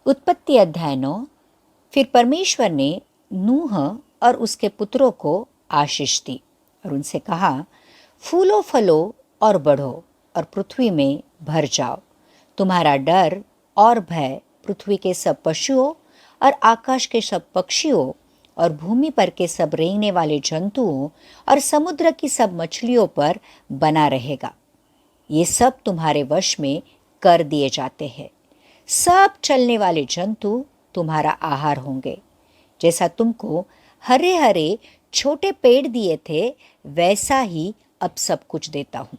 उत्पत्ति अध्याय 9। फिर परमेश्वर ने नूह और उसके पुत्रों को आशीष दी और उनसे कहा, फूलो फलो और बढ़ो और पृथ्वी में भर जाओ। तुम्हारा डर और भय पृथ्वी के सब पशुओं और आकाश के सब पक्षियों और भूमि पर के सब रेंगने वाले जंतुओं और समुद्र की सब मछलियों पर बना रहेगा। ये सब तुम्हारे वश में कर दिए जाते हैं। सब चलने वाले जंतु तुम्हारा आहार होंगे। जैसा तुमको हरे हरे छोटे पेड़ दिए थे, वैसा ही अब सब कुछ देता हूँ।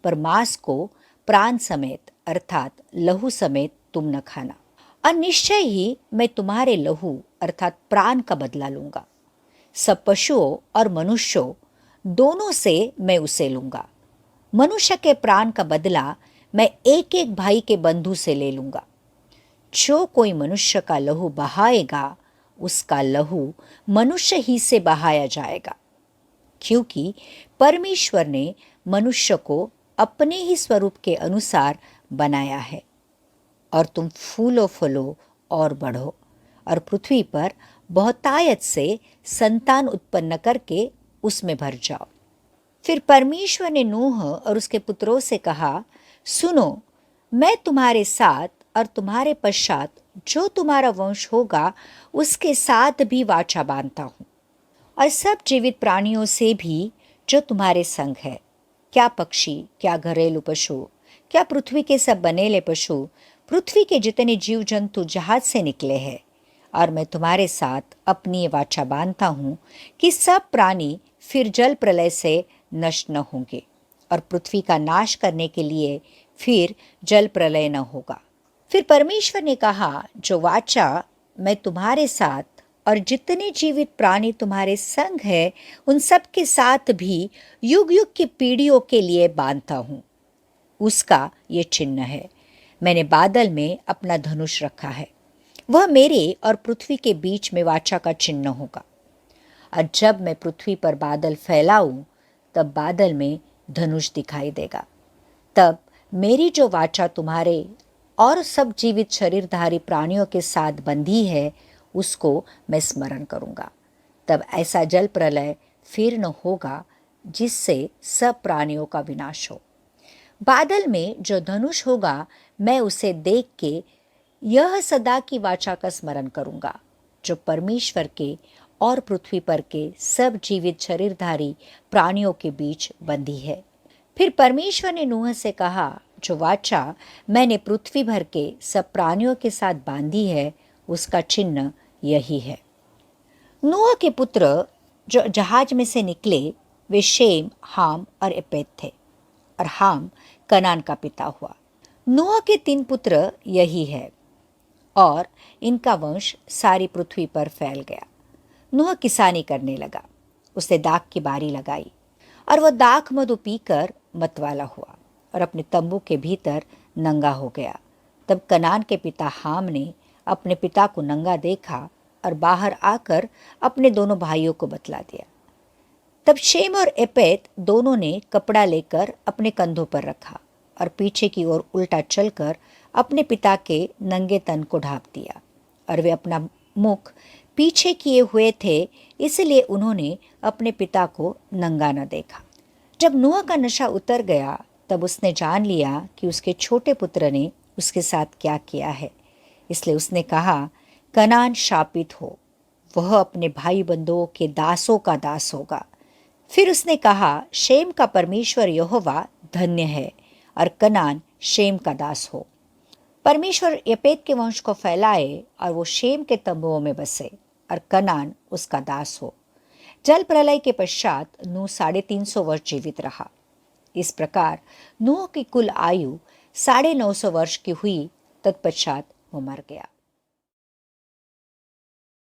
पर मांस को प्राण समेत अर्थात लहू समेत तुम न खाना। और निश्चय ही मैं तुम्हारे लहू अर्थात प्राण का बदला लूंगा। सब पशुओं और मनुष्यों दोनों से मैं उसे लूंगा। मनुष्य के प्राण का बदला मैं एक एक भाई के बंधु से ले लूंगा। जो कोई मनुष्य का लहू बहाएगा, उसका लहू मनुष्य ही से बहाया जाएगा, क्योंकि परमेश्वर ने मनुष्य को अपने ही स्वरूप के अनुसार बनाया है। और तुम फूलो फलो और बढ़ो और पृथ्वी पर बहुतायत से संतान उत्पन्न करके उसमें भर जाओ। फिर परमेश्वर ने नूह और उसके पुत्रों से कहा, सुनो, मैं तुम्हारे साथ और तुम्हारे पश्चात जो तुम्हारा वंश होगा उसके साथ भी वाचा बांधता हूँ, और सब जीवित प्राणियों से भी जो तुम्हारे संग है, क्या पक्षी, क्या घरेलू पशु, क्या पृथ्वी के सब बनेले पशु, पृथ्वी के जितने जीव जंतु जहाज से निकले हैं। और मैं तुम्हारे साथ अपनी ये वाचा बांधता हूँ कि सब प्राणी फिर जल प्रलय से नष्ट न होंगे और पृथ्वी का नाश करने के लिए फिर जल प्रलय न होगा। फिर परमेश्वर ने कहा, जो वाचा मैं तुम्हारे साथ और जितने जीवित प्राणी तुम्हारे संग है उन सब के साथ भी युग युग की पीढ़ियों के लिए बांधता हूँ, उसका ये चिन्ह है। मैंने बादल में अपना धनुष रखा है, वह मेरे और पृथ्वी के बीच में वाचा का चिन्ह होगा। और जब मैं पृथ्वी पर बादल फैलाऊं, तब बादल में धनुष दिखाई देगा। तब मेरी जो वाचा तुम्हारे और सब जीवित शरीरधारी प्राणियों के साथ बंधी है, उसको मैं स्मरण करूंगा। तब ऐसा जल प्रलय फिर न होगा जिससे सब प्राणियों का विनाश हो। बादल में जो धनुष होगा, मैं उसे देख के यह सदा की वाचा का स्मरण करूंगा, जो परमेश्वर के और पृथ्वी पर के सब जीवित शरीरधारी प्राणियों के बीच बंधी है। फिर परमेश्वर ने नूह से कहा, जो वाचा मैंने पृथ्वी भर के सब प्राणियों के साथ बांधी है, उसका चिन्ह यही है। नूह के पुत्र जो जहाज में से निकले, वे शेम, हाम और एपेत थे, और हाम कनान का पिता हुआ। नूह के 3 पुत्र यही है, और इनका वंश सारी पृथ्वी पर फैल गया। नूह किसानी करने लगा। उसने दाख की बारी लगाई और वह दाख मधु पीकर मतवाला हुआ और अपने तंबू के भीतर नंगा हो गया। तब कनान के पिता हाम ने अपने पिता को नंगा देखा और बाहर आकर अपने दोनों भाइयों को बतला दिया। तब शेम और एपेत दोनों ने कपड़ा लेकर अपने कंधों पर रखा और पीछे की ओर उल्टा चलकर अपने पिता के नंगे तन को ढांप दिया, और वे अपना मुख पीछे किए हुए थे, इसलिए उन्होंने अपने पिता को नंगा न देखा। जब नूह का नशा उतर गया, तब उसने जान लिया कि उसके छोटे पुत्र ने उसके साथ क्या किया है। इसलिए उसने कहा, कनान शापित हो, वह अपने भाई बंधुओं के दासों का दास होगा। फिर उसने कहा, शेम का परमेश्वर यहोवा धन्य है और कनान शेम का दास हो। परमेश्वर यपेत के वंश को फैलाए और वो शेम के तंबुओं में बसे और कनान उसका दास हो। जल प्रलय के पश्चात नूह 350 वर्ष जीवित रहा। इस प्रकार नूह की कुल आयु 950 वर्ष की हुई। तत्पश्चात वो मर गया।